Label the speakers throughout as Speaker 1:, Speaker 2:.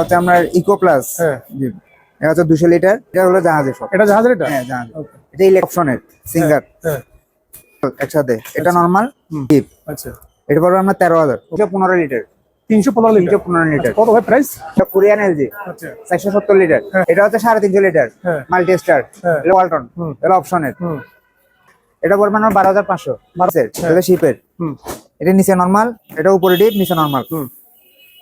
Speaker 1: হচ্ছে আমরা eco plus.
Speaker 2: হ্যাঁ,
Speaker 1: জি, এটা হচ্ছে 200 লিটার। এটা হলো জাহাজের সব।
Speaker 2: এটা জাহাজের এটা?
Speaker 1: হ্যাঁ, জাহাজ।
Speaker 2: ওকে।
Speaker 1: এটা ইলেকট্রনের সিঙ্গার
Speaker 2: হ্যাঁ,
Speaker 1: একসাথে। এটা
Speaker 2: আচ্ছা।
Speaker 1: নরমাল
Speaker 2: হুম,
Speaker 1: ডিপ।
Speaker 2: আচ্ছা।
Speaker 1: এটা পড়বে আমরা 13,000। এটা 15 লিটার।
Speaker 2: 315 লিটার?
Speaker 1: 315 লিটার।
Speaker 2: আচ্ছা, কত ভাই প্রাইস?
Speaker 1: এটা কোরিয়ান এলজি
Speaker 2: আচ্ছা।
Speaker 1: 470 লিটার।
Speaker 2: হ্যাঁ।
Speaker 1: এটা হচ্ছে 350 লিটার
Speaker 2: হ্যাঁ,
Speaker 1: মাল্টি স্টার।
Speaker 2: হ্যাঁ।
Speaker 1: এটা ওয়ালটন।
Speaker 2: হুম,
Speaker 1: এটা অপশনের।
Speaker 2: হুম,
Speaker 1: এটা পড়বে আমরা 12,500। মার্সের।
Speaker 2: হ্যাঁ।
Speaker 1: এটা শিপের।
Speaker 2: হুম,
Speaker 1: এটা নিচে নরমাল, এটা উপরে ডিপ, নিচে নরমাল।
Speaker 2: হুম,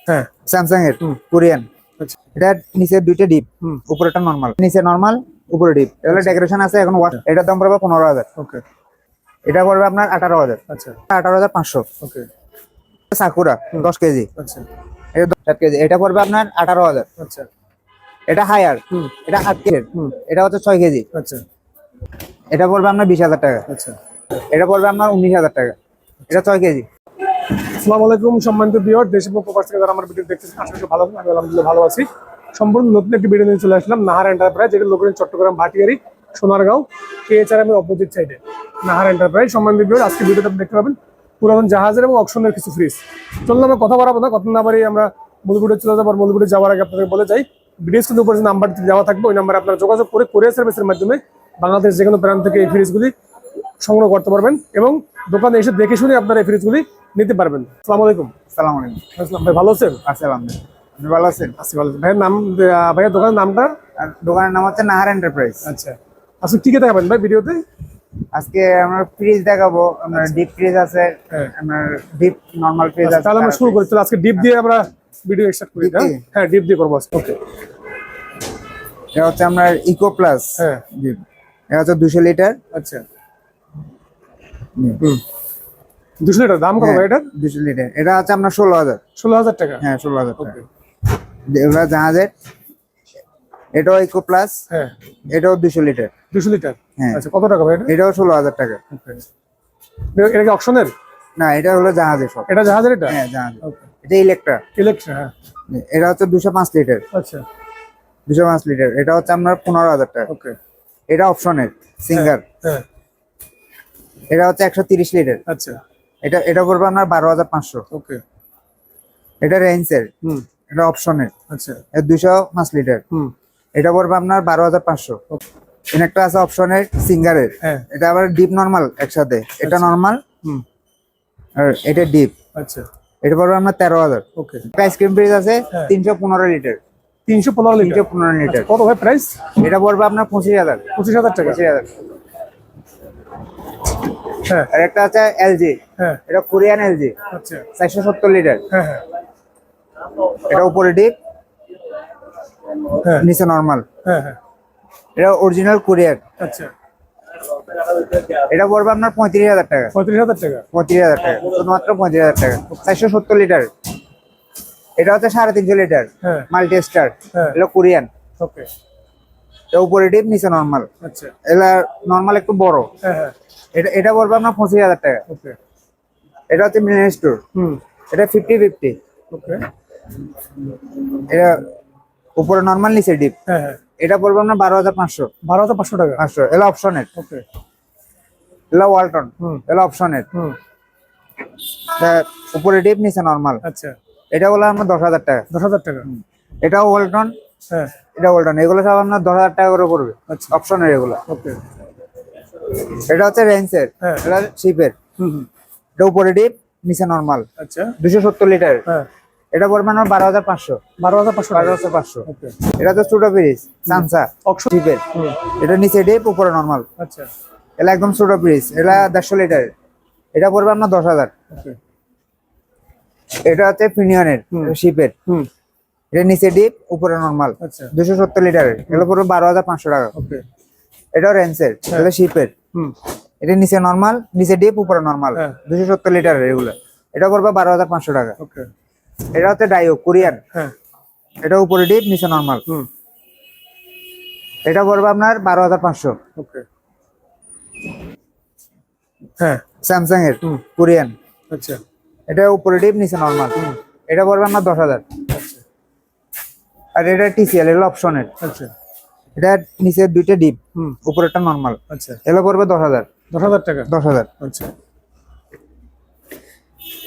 Speaker 2: হ্যাঁ,
Speaker 1: স্যামসাং এর
Speaker 2: হুম,
Speaker 1: কোরিয়ান।
Speaker 2: আচ্ছা।
Speaker 1: এটা নিচে দুইটা ডিপ,
Speaker 2: হুম,
Speaker 1: উপরেটা নরমাল, নিচে নরমাল, উপরে ডিপ। এগুলো ডেকোরেশন আছে এখন। এটার দাম পড়বে 15,000।
Speaker 2: ওকে।
Speaker 1: এটা পড়বে আপনার 18,000।
Speaker 2: আচ্ছা,
Speaker 1: 18,500।
Speaker 2: ওকে।
Speaker 1: Sakura 10 KG.
Speaker 2: আচ্ছা,
Speaker 1: এটা 7 কেজি। এটা পড়বে আপনার 18,000।
Speaker 2: আচ্ছা।
Speaker 1: এটা হায়ার।
Speaker 2: হুম,
Speaker 1: এটা 8 কেজি।
Speaker 2: হুম,
Speaker 1: এটা হচ্ছে 6 কেজি।
Speaker 2: আচ্ছা,
Speaker 1: এটা পড়বে আপনার 20,000 টাকা।
Speaker 2: আচ্ছা।
Speaker 1: এটা পড়বে আপনার 19,000 টাকা। এটা 6 কেজি।
Speaker 2: আসসালামু আলাইকুম সম্মানিত ভিউয়ার, দেশ এবং প্রবাস থেকে যারা আমার ভিডিও দেখতেছেন, আশা করি ভালো আছেন। আমি আলহামদুলিল্লাহ ভালো আছি। সম্পূর্ণ নতুন একটি ভিডিও নিয়ে চলে আসলাম নাহার এন্টারপ্রাইজ, যেটা লোকেশন চট্টগ্রাম ভাটিয়ারি সোনারগাঁও KHRM এর অপোজিট সাইডে নাহার এন্টারপ্রাইজ। সম্মানিত ভিউয়ার, আজকে ভিডিওতে আপনি দেখতে পাবেন পুরাতন জাহাজের এবং অকশনের কিছু ফ্রিজ। চলুন আমরা কথা বাড়াবো না, কথা না বাড়িয়ে আমরা মূল ভিডিও চলে যাবো। মূল ভিডিও যাওয়ার আগে আপনাদের বলে যাই, ভিডিও স্ক্রিনের উপরে যে নাম্বারটি দেওয়া থাকবে ওই নাম্বারে আপনারা যোগাযোগ করে কুরিয়ার সার্ভিসের মাধ্যমে বাংলাদেশ যে কোনো প্রান্ত থেকে এই ফ্রিজগুলি সংগ্রহ করতে পারবেন এবং দোকানে এসে দেখে শুনে আপনারা এই ফ্রিজগুলি নিতে পারবেন। আসসালামু আলাইকুম।
Speaker 1: আসসালামু আলাইকুম।
Speaker 2: আসসালাম ভাই, ভালো আছেন?
Speaker 1: আসসালাম। আপনি ভালো আছেন?
Speaker 2: আছি ভালো। ভাইয়ের নাম, ভাইয়ের দোকানের নামটা?
Speaker 1: আর দোকানের নাম হচ্ছে নাহার এন্টারপ্রাইজ।
Speaker 2: আচ্ছা, আজকে কি কি দেখাবেন ভাই ভিডিওতে?
Speaker 1: আজকে আমরা ফ্রিজ দেখাবো। আমরা ডিপ ফ্রিজ আছে,
Speaker 2: হ্যাঁ।
Speaker 1: আমরা ডিপ নরমাল ফ্রিজ
Speaker 2: আচ্ছা,
Speaker 1: আছে।
Speaker 2: তাহলে আমরা শুরু করি। তাহলে আজকে ডিপ দিয়ে আমরা ভিডিও স্টার্ট করি।
Speaker 1: ডিপ দিয়ে?
Speaker 2: হ্যাঁ, ডিপ দিয়ে করবো আজকে। ওকে।
Speaker 1: এটা হচ্ছে আমরা ইকো প্লাস।
Speaker 2: হ্যাঁ,
Speaker 1: ডিপ। এটা হচ্ছে 200 লিটার।
Speaker 2: আচ্ছা। হুম, 200 লিটার দাম কত ভাই এটার?
Speaker 1: 200 লিটার। এটা হচ্ছে আপনার 16,000।
Speaker 2: 16,000 টাকা?
Speaker 1: হ্যাঁ, 16,000 টাকা।
Speaker 2: ওকে।
Speaker 1: এগুলা জাহাজের। এটাও ইকো প্লাস।
Speaker 2: হ্যাঁ,
Speaker 1: এটাও 200 লিটার।
Speaker 2: 200 লিটার।
Speaker 1: হ্যাঁ।
Speaker 2: আচ্ছা, কত টাকা ভাই এটা?
Speaker 1: এটাও 16,000 টাকা।
Speaker 2: ওকে। এটা কি অকশনের?
Speaker 1: না, এটা হলো জাহাজের সব।
Speaker 2: এটা জাহাজের এটা?
Speaker 1: হ্যাঁ, জাহাজের।
Speaker 2: ওকে।
Speaker 1: এটা ইলেকট্রা।
Speaker 2: ইলেকট্রা? হ্যাঁ,
Speaker 1: এটা হচ্ছে 205 লিটার।
Speaker 2: আচ্ছা,
Speaker 1: 205 লিটার। এটা হচ্ছে আপনার 15,000 টাকা।
Speaker 2: ওকে।
Speaker 1: এটা অপশনের সিঙ্গার।
Speaker 2: হ্যাঁ,
Speaker 1: এটা হচ্ছে 130 লিটার।
Speaker 2: আচ্ছা,
Speaker 1: এটা এটা পড়বে আপনার 12,500।
Speaker 2: ওকে।
Speaker 1: এটা রেঞ্জের।
Speaker 2: হুম,
Speaker 1: এটা অপশনের।
Speaker 2: আচ্ছা,
Speaker 1: 205 লিটার।
Speaker 2: হুম,
Speaker 1: এটা পড়বে আপনার 12,500।
Speaker 2: ওকে।
Speaker 1: একটা আছে অপশনের সিঙ্গারের।
Speaker 2: হ্যাঁ,
Speaker 1: এটা আবার ডিপ নরমাল একসাথে। এটা
Speaker 2: আচ্ছা।
Speaker 1: নরমাল
Speaker 2: হুম,
Speaker 1: আর এটা ডিপ।
Speaker 2: আচ্ছা,
Speaker 1: এটা পড়বে আপনার 13,000।
Speaker 2: ওকে।
Speaker 1: আইসক্রিম ফ্রিজ আছে
Speaker 2: হ্যাঁ।
Speaker 1: 315 লিটার।
Speaker 2: 315 লিটার?
Speaker 1: 315 লিটার।
Speaker 2: আচ্ছা, কত ভাই প্রাইস?
Speaker 1: এটা পড়বে আপনার 25,000।
Speaker 2: 25,000 টাকা?
Speaker 1: 25,000।
Speaker 2: হ্যাঁ,
Speaker 1: আর একটা আছে এলজি।
Speaker 2: হ্যাঁ,
Speaker 1: এটা কোরিয়ান এলজি
Speaker 2: আচ্ছা,
Speaker 1: 470 লিটার।
Speaker 2: হ্যাঁ, হ্যাঁ,
Speaker 1: এটা উপরে ডিপ,
Speaker 2: হ্যাঁ,
Speaker 1: নিচে নরমাল।
Speaker 2: হ্যাঁ, হ্যাঁ,
Speaker 1: এটা অরিজিনাল কোরিয়ান।
Speaker 2: আচ্ছা।
Speaker 1: এটা পড়বে আপনার 35,000 টাকা।
Speaker 2: 35,000 টাকা?
Speaker 1: 35,000 টাকা, শুধুমাত্র 35,000 টাকা। 470 লিটার। এটা হচ্ছে 350 লিটার
Speaker 2: হ্যাঁ,
Speaker 1: মাল্টি স্টার।
Speaker 2: হ্যাঁ,
Speaker 1: এটা কোরিয়ান।
Speaker 2: ওকে,
Speaker 1: এটা উপরে ডিপ, নিচে নরমাল।
Speaker 2: আচ্ছা,
Speaker 1: এটা নরমাল একটু বড়।
Speaker 2: হ্যাঁ, হ্যাঁ,
Speaker 1: এটা এটা পড়বে আপনার 25,000 টাকা।
Speaker 2: ওকে,
Speaker 1: এটা হচ্ছে মিনি স্টোর।
Speaker 2: হুম,
Speaker 1: এটা 50-50।
Speaker 2: ওকে,
Speaker 1: এটা উপরে নরমাল, নিচে ডিপ।
Speaker 2: হ্যাঁ, হ্যাঁ,
Speaker 1: এটা পড়বে আপনার 12,500।
Speaker 2: 12,500 টাকা?
Speaker 1: 500। এটা অপশনের।
Speaker 2: ওকে,
Speaker 1: এটা ওয়ালটন।
Speaker 2: হুম,
Speaker 1: এটা অপশনের।
Speaker 2: হুম,
Speaker 1: এটা উপরে ডিপ, নিচে নরমাল।
Speaker 2: আচ্ছা,
Speaker 1: এটা হলো আপনার 10,000 টাকা।
Speaker 2: 10,000 টাকা?
Speaker 1: এটাও ওয়ালটন।
Speaker 2: হ্যাঁ,
Speaker 1: এটা ওয়ালটন। এগুলো সব আপনার 10,000 টাকা করে পড়বে।
Speaker 2: আচ্ছা,
Speaker 1: অপশনের এগুলো।
Speaker 2: ওকে,
Speaker 1: এটা হচ্ছে রেঞ্জের।
Speaker 2: হ্যাঁ,
Speaker 1: এটা শিপের।
Speaker 2: হুম, হুম,
Speaker 1: এটা উপরে ডিপ, নিচে নরমাল।
Speaker 2: আচ্ছা,
Speaker 1: 270 লিটার।
Speaker 2: হ্যাঁ,
Speaker 1: এটা পড়বে আপনার 12,500।
Speaker 2: 12,500 টাকা?
Speaker 1: 12,500।
Speaker 2: ওকে,
Speaker 1: এটা তো ছোট ফ্রিজ সানসা
Speaker 2: অকশন?
Speaker 1: শিপের।
Speaker 2: হুম,
Speaker 1: এটা নিচে ডিপ, উপরে নরমাল।
Speaker 2: আচ্ছা,
Speaker 1: এটা একদম ছোট ফ্রিজ। এটা 150 লিটার। এটা পড়বে আপনার 10,000।
Speaker 2: ওকে,
Speaker 1: এটা হচ্ছে প্রিমিয়ামের শিপের।
Speaker 2: হুম,
Speaker 1: এটা নিচে ডিপ, উপরে নরমাল।
Speaker 2: আচ্ছা,
Speaker 1: 270 লিটারের। এগুলো পড়বে 12,500 টাকা।
Speaker 2: ওকে,
Speaker 1: এটা রেঞ্জের। এটা শিপের।
Speaker 2: হুম,
Speaker 1: এটা নিচে নরমাল, নিচে ডিপ, উপরে নরমাল।
Speaker 2: হ্যাঁ।
Speaker 1: 270 লিটারের এগুলো। এটা পড়বে 12,500 টাকা।
Speaker 2: ওকে,
Speaker 1: এটা হচ্ছে ডাইও কোরিয়ান।
Speaker 2: হ্যাঁ,
Speaker 1: এটা উপরে ডিপ, নিচে নরমাল।
Speaker 2: হুম,
Speaker 1: এটা পড়বে আপনার 12,500।
Speaker 2: ওকে, হ্যাঁ,
Speaker 1: স্যামসাং এর
Speaker 2: হুম,
Speaker 1: কোরিয়ান।
Speaker 2: আচ্ছা,
Speaker 1: এটা উপরে ডিপ, নিচে নরমাল। এটা পড়বে আপনার 10,000।
Speaker 2: আচ্ছা,
Speaker 1: আর এটা টিসিএল, এগুলো অপশনের।
Speaker 2: আচ্ছা,
Speaker 1: এটা নিচে দুইটা ডিপ,
Speaker 2: হুম,
Speaker 1: উপরেরটা নরমাল।
Speaker 2: আচ্ছা,
Speaker 1: এগুলো পড়বে 10,000।
Speaker 2: 10,000 টাকা?
Speaker 1: 10,000।
Speaker 2: আচ্ছা,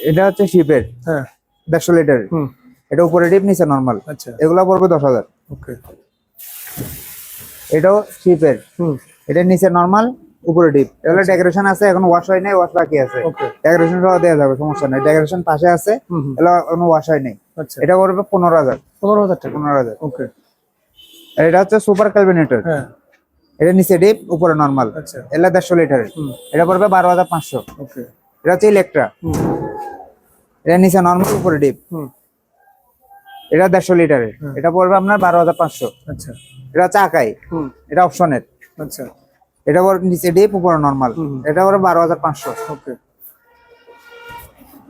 Speaker 1: এটা হচ্ছে শিপের
Speaker 2: হ্যাঁ,
Speaker 1: 150 লিটার।
Speaker 2: হুম,
Speaker 1: এটা উপরে ডিপ নিচে নরমাল।
Speaker 2: আচ্ছা
Speaker 1: এগুলো পড়বে 10,000।
Speaker 2: ওকে
Speaker 1: এটাও শিপের,
Speaker 2: হুম
Speaker 1: এটা নিচে নরমাল উপরে ডিপ। এগুলো ডেকোরেশন আছে, এখন ওয়াশ হয় নাই, ওয়াশ বাকি আছে।
Speaker 2: ওকে
Speaker 1: ডেকোরেশন সহ দেওয়া যাবে, সমস্যা নাই। ডেকোরেশন পাশে আছে,
Speaker 2: হুম হুম
Speaker 1: এগুলো কোনো ওয়াশ হয় নাই।
Speaker 2: আচ্ছা
Speaker 1: এটা পড়বে 15,000।
Speaker 2: 15,000 টাকা
Speaker 1: 15,000।
Speaker 2: ওকে
Speaker 1: আর এটা হচ্ছে সুপার ক্যালভিনেটর।
Speaker 2: হ্যাঁ
Speaker 1: এটা নিচে ডিপ উপরে নরমাল।
Speaker 2: আচ্ছা
Speaker 1: এগুলো 150 লিটারের।
Speaker 2: হুম
Speaker 1: এটা পড়বে 12,500।
Speaker 2: ওকে
Speaker 1: এটা হচ্ছে ইলেকট্রা।
Speaker 2: হুম
Speaker 1: এটা নিচে নরমাল উপরে ডিপ।
Speaker 2: হুম
Speaker 1: এটা 150 লিটারের।
Speaker 2: হ্যাঁ।
Speaker 1: এটা পড়বে আপনার 12,500।
Speaker 2: আচ্ছা
Speaker 1: এটা হচ্ছে আকাই,
Speaker 2: হুম
Speaker 1: এটা অপশনের।
Speaker 2: আচ্ছা
Speaker 1: এটা পড়বে নিচে ডিপ উপরে নরমাল।
Speaker 2: হুম।
Speaker 1: এটা পড়বে 12,500।
Speaker 2: ওকে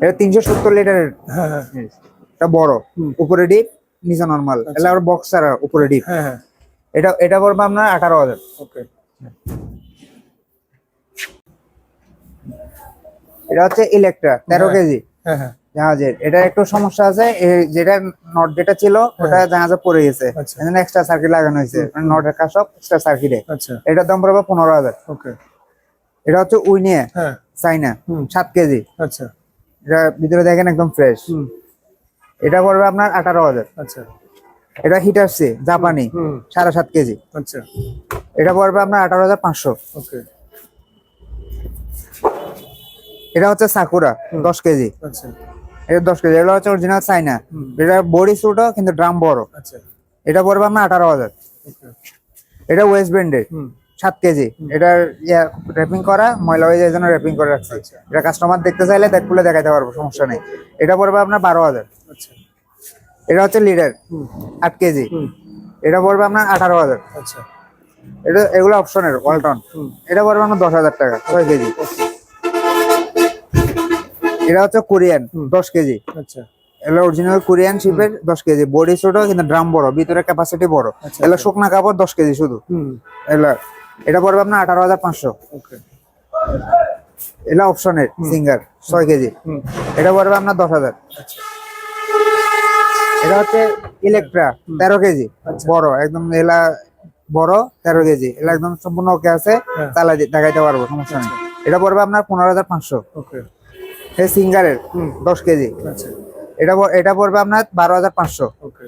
Speaker 1: এটা 370 লিটারের।
Speaker 2: হ্যাঁ হ্যাঁ
Speaker 1: এটা বড়,
Speaker 2: হুম।
Speaker 1: উপরে ডিপ নিচে নরমাল।
Speaker 2: আচ্ছা।
Speaker 1: এটা আবার বক্সার উপরে ডিপ।
Speaker 2: হ্যাঁ হ্যাঁ
Speaker 1: এটা পড়বে আপনার 18,000।
Speaker 2: ওকে
Speaker 1: এটা হচ্ছে ইলেকট্রা 13
Speaker 2: হ্যাঁ।
Speaker 1: কেজি
Speaker 2: হ্যাঁ হ্যাঁ
Speaker 1: জাহাজের। এটা একটু সমস্যা আছে, যেটা নট যেটা ছিল ওটা জাহাজে পড়ে গেছে,
Speaker 2: আচ্ছা।
Speaker 1: এজন্য এক্সট্রা সার্কিট লাগানো হয়েছে। নটের কাজ সব এক্সট্রা সার্কিটে।
Speaker 2: আচ্ছা
Speaker 1: এটার দাম পড়বে 15,000।
Speaker 2: ওকে
Speaker 1: এটা হচ্ছে উইনিয়া
Speaker 2: হ্যাঁ
Speaker 1: চাইনা,
Speaker 2: হুম।
Speaker 1: 7 কেজি।
Speaker 2: আচ্ছা
Speaker 1: এটা ভিতরে দেখেন একদম ফ্রেশ।
Speaker 2: হুম
Speaker 1: এটা পড়বে আপনার 18,000।
Speaker 2: আচ্ছা
Speaker 1: এটা হিটারসি জাপানি,
Speaker 2: হুম
Speaker 1: 7.5 কেজি।
Speaker 2: আচ্ছা
Speaker 1: এটা পড়বে আপনার 18,500।
Speaker 2: ওকে
Speaker 1: এটা হচ্ছে সাকুরা 10 কেজি।
Speaker 2: আচ্ছা
Speaker 1: এটা 10 কেজি। এটা হচ্ছে অরিজিনাল চাইনা।
Speaker 2: হুম।
Speaker 1: এটা বডি ছোট কিন্তু ড্রাম বড়।
Speaker 2: আচ্ছা
Speaker 1: এটা পড়বে আপনার 18,000।
Speaker 2: ওকে
Speaker 1: এটা ওয়েস্ট ব্যান্ডের
Speaker 2: হুম
Speaker 1: 7 কেজি। এটার র্যাপিং করা, ময়লা হয়ে যায় জন্য র্যাপিং করে রাখছি।
Speaker 2: আচ্ছা।
Speaker 1: এটা কাস্টমার দেখতে চাইলে খুলে দেখাতে পারবো, সমস্যা নেই। এটা পড়বে আপনার 12,000।
Speaker 2: আচ্ছা
Speaker 1: এটা হচ্ছে লিডার
Speaker 2: হুম
Speaker 1: 8 কেজি।
Speaker 2: হুম
Speaker 1: এটা পড়বে আপনার 18,000।
Speaker 2: আচ্ছা
Speaker 1: এগুলো অপশনের ওয়ালটন।
Speaker 2: হুম
Speaker 1: এটা পড়বে আপনার 10,000 টাকা 6 কেজি। এটা হচ্ছে কোরিয়ান 10 কেজি।
Speaker 2: আচ্ছা
Speaker 1: এগুলো অরিজিনাল কোরিয়ান শিপের 10 কেজি। বডি ছোট কিন্তু ড্রাম বড়, ভিতরে ক্যাপাসিটি বড়।
Speaker 2: আচ্ছা,
Speaker 1: এগুলো
Speaker 2: আচ্ছা।
Speaker 1: শুকনা কাপড় 10 কেজি শুধু।
Speaker 2: হুম
Speaker 1: এগুলো এটা পড়বে আপনার 18,500।
Speaker 2: ওকে
Speaker 1: এটা অপশনের সিঙ্গার 6 কেজি।
Speaker 2: হুম
Speaker 1: এটা পড়বে আপনার 10,000।
Speaker 2: আচ্ছা
Speaker 1: এটা হচ্ছে ইলেকট্রা 13 কেজি, বড় একদম। এলা বড় 13 কেজি। এলা একদম সম্পূর্ণ ওকে আছে,
Speaker 2: হ্যাঁ।
Speaker 1: চালাই দেখাইতে পারবো, সমস্যা নেই। এটা পড়বে আপনার 15,500।
Speaker 2: ওকে
Speaker 1: এই সিঙ্গারের
Speaker 2: হুম
Speaker 1: 10 কেজি।
Speaker 2: আচ্ছা
Speaker 1: এটা পড়বে আপনার 12,500।
Speaker 2: ওকে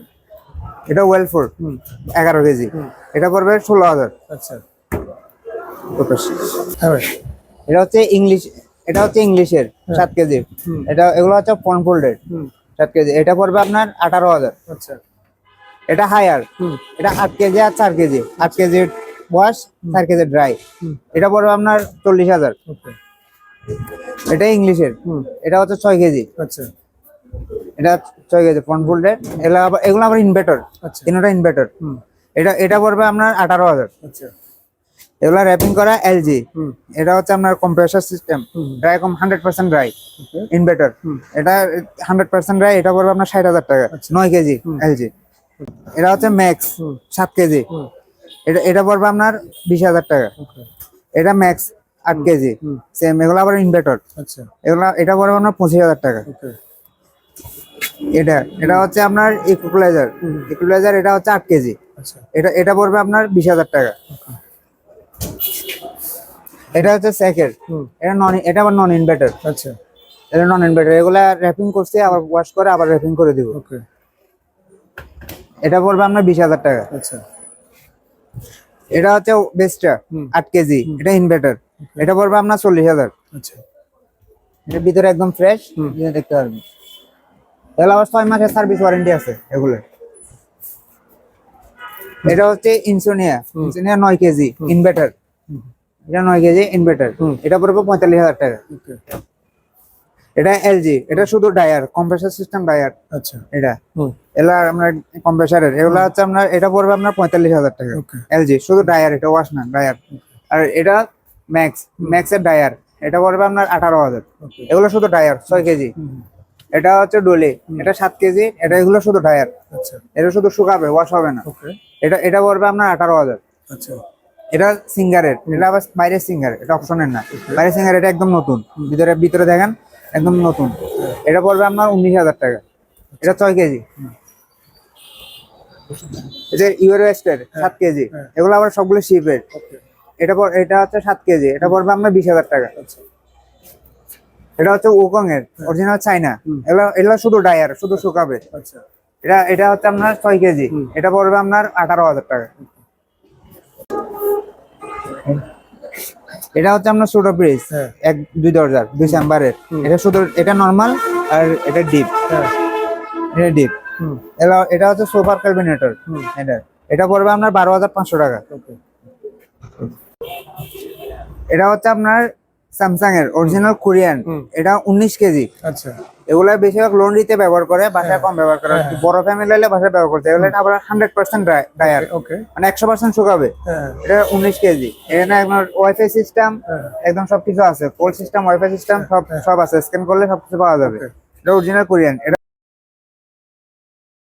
Speaker 1: এটা ওয়েলফোর
Speaker 2: হুম
Speaker 1: 11 কেজি।
Speaker 2: হুম।
Speaker 1: এটা পড়বে 16,000।
Speaker 2: আচ্ছা হ্যাঁ ভাই
Speaker 1: এটা হচ্ছে ইংলিশ, এটা হচ্ছে ইংলিশের 7 কেজি।
Speaker 2: হুম।
Speaker 1: এগুলো হচ্ছে ফোন ফোল্ডেড
Speaker 2: হুম
Speaker 1: 7 কেজি। এটা পড়বে আপনার 18,000।
Speaker 2: আচ্ছা
Speaker 1: এটা হায়ার,
Speaker 2: হুম
Speaker 1: এটা 8 কেজি আর 4 KG. 8 KG wash, 4 KG dry.
Speaker 2: হুম
Speaker 1: এটা পড়বে আপনার 40,000।
Speaker 2: ওকে
Speaker 1: এটা ইংলিশের।
Speaker 2: হুম
Speaker 1: এটা হচ্ছে 6 কেজি।
Speaker 2: আচ্ছা
Speaker 1: এটা 6 কেজি ফোন ফোল্ডেড। এগুলো আবার ইনভার্টার,
Speaker 2: আচ্ছা
Speaker 1: তিনটা ইনভার্টার।
Speaker 2: হুম
Speaker 1: এটা পড়বে আপনার 18,000।
Speaker 2: আচ্ছা
Speaker 1: এগুলা র্যাপিং করা এলজি।
Speaker 2: হুম
Speaker 1: এটা হচ্ছে আপনার কম্প্রেসার সিস্টেম,
Speaker 2: হুম।
Speaker 1: ড্রাই কম 100% ড্রাই
Speaker 2: ওকে
Speaker 1: ইনভার্টার।
Speaker 2: হুম।
Speaker 1: এটা 100% ড্রাই। এটা পড়বে আপনার 60,000 টাকা।
Speaker 2: আচ্ছা।
Speaker 1: 9 কেজি
Speaker 2: হুম।
Speaker 1: এলজি। এটা হচ্ছে ম্যাক্স
Speaker 2: হুম
Speaker 1: 7 কেজি।
Speaker 2: হুম
Speaker 1: এটা পড়বে আপনার 20,000 টাকা।
Speaker 2: ওকে
Speaker 1: এটা ম্যাক্স 8 কেজি
Speaker 2: হুম।
Speaker 1: সেম। এগুলো আবার ইনভার্টার।
Speaker 2: আচ্ছা
Speaker 1: এটা পড়বে আপনার 25,000 টাকা।
Speaker 2: ওকে
Speaker 1: এটা হচ্ছে আপনার ইকুয়ালাইজার। ইকুয়ালাইজার এটা হচ্ছে 8 কেজি।
Speaker 2: আচ্ছা
Speaker 1: এটা পড়বে আপনার 20,000 টাকা। এটা হচ্ছে স্যাকের।
Speaker 2: হুম
Speaker 1: এটা আবার নন ইনভার্টার।
Speaker 2: আচ্ছা
Speaker 1: এটা নন ইনভার্টার। এগুলা র্যাপিং করছে, আবার ওয়াশ করে আবার র্যাপিং করে দিব।
Speaker 2: ওকে
Speaker 1: এটা পড়বে আপনার 20,000 টাকা।
Speaker 2: আচ্ছা
Speaker 1: এটা হচ্ছে বেস্টটা
Speaker 2: হুম।
Speaker 1: 8 কেজি। এটা ইনভার্টার। এটা পড়বে আপনার 40,000।
Speaker 2: আচ্ছা
Speaker 1: এটার ভিতরে একদম ফ্রেশ,
Speaker 2: হুম।
Speaker 1: দেখতে পারবেন। এগুলো আবার 6 মাসের সার্ভিস ওয়ারেন্টি আছে এগুলো। এটা হচ্ছে ইনসোনিয়া 9 কেজি ইনভার্টার। এটা 9 কেজি ইনভার্টার।
Speaker 2: হুম।
Speaker 1: এটা পড়বে 45,000 টাকা।
Speaker 2: ওকে
Speaker 1: এটা এলজি। এটা শুধু ডায়ার, কম্প্রেসার সিস্টেম ডায়ার।
Speaker 2: আচ্ছা
Speaker 1: এটা
Speaker 2: হুম
Speaker 1: এগুলা আপনার কম্প্রেসারের। এগুলা হচ্ছে আপনার, এটা পড়বে আপনার 45,000 টাকা।
Speaker 2: ওকে
Speaker 1: এলজি শুধু ডায়ার, এটা ওয়াশ না, ডায়ার। আর এটা ম্যাক্সের ডায়ার। এটা পড়বে আপনার 18,000।
Speaker 2: ওকে
Speaker 1: এগুলো শুধু ডায়ার 6 কেজি।
Speaker 2: হুম
Speaker 1: এটা হচ্ছে ডোলে, এটা 7 কেজি। এগুলো শুধু ডায়ার,
Speaker 2: আচ্ছা
Speaker 1: এটা শুধু শুকাবে, ওয়াশ হবে না।
Speaker 2: ওকে
Speaker 1: এটা পড়বে আপনার 18,000।
Speaker 2: আচ্ছা
Speaker 1: এটা সিঙ্গারের। এটা আবার বাইরের সিঙ্গার, এটা অপশনের না। বাইরের সিঙ্গার এটা একদম নতুন। ভিতরে দেখেন একদম নতুন। এটা পড়বে আপনার 19,000 টাকা। এটা 6 কেজি। এটা ইউরো এস্টের 7 কেজি।
Speaker 2: হ্যাঁ।
Speaker 1: এগুলো আবার সবগুলো শিপের।
Speaker 2: ওকে
Speaker 1: এটা হচ্ছে 7 কেজি। এটা পড়বে আপনার 20,000 টাকা।
Speaker 2: আচ্ছা
Speaker 1: এটা হচ্ছে ওকং এর অরিজিনাল চাইনা।
Speaker 2: হুম।
Speaker 1: এগুলো শুধু ডায়ার, শুধু শুকাবে।
Speaker 2: আচ্ছা
Speaker 1: এটা হচ্ছে আপনার 6 কেজি, এটা পড়বে আপনার 18,000 টাকা। এটা হচ্ছে আপনার ছোট পিস,
Speaker 2: হ্যাঁ।
Speaker 1: 2 দরজার 2 চেম্বারের। এটা শুধু এটা নরমাল আর এটা ডিপ।
Speaker 2: হ্যাঁ।
Speaker 1: এটা ডিপ। এটা হচ্ছে সোফার ক্যাবিনেটর। এটা পড়বে আপনার 12,500 টাকা।
Speaker 2: ওকে।
Speaker 1: এটা হচ্ছে আপনার স্যামসাং এর অরিজিনাল কোরিয়ান, এটা 19 কেজি।
Speaker 2: আচ্ছা।
Speaker 1: এগুলা বেশিরভাগ লন্ড্রিতে ব্যবহার করে, বাসায় কম ব্যবহার করে। বড় ফ্যামিলি হলে বাসায় ব্যবহার করতে, এগুলো আবার 100% ড্রায়ার,
Speaker 2: ওকে।
Speaker 1: মানে 100% শুকাবে।
Speaker 2: হ্যাঁ।
Speaker 1: এটা 19 কেজি। এখানে আপনার ওয়াইফাই সিস্টেম একদম সবকিছু আছে, কোল্ড সিস্টেম, ওয়াইফাই সিস্টেম সব আছে। স্ক্যান করলে সবকিছু পাওয়া যাবে। এটা অরিজিনাল কোরিয়ান। এটা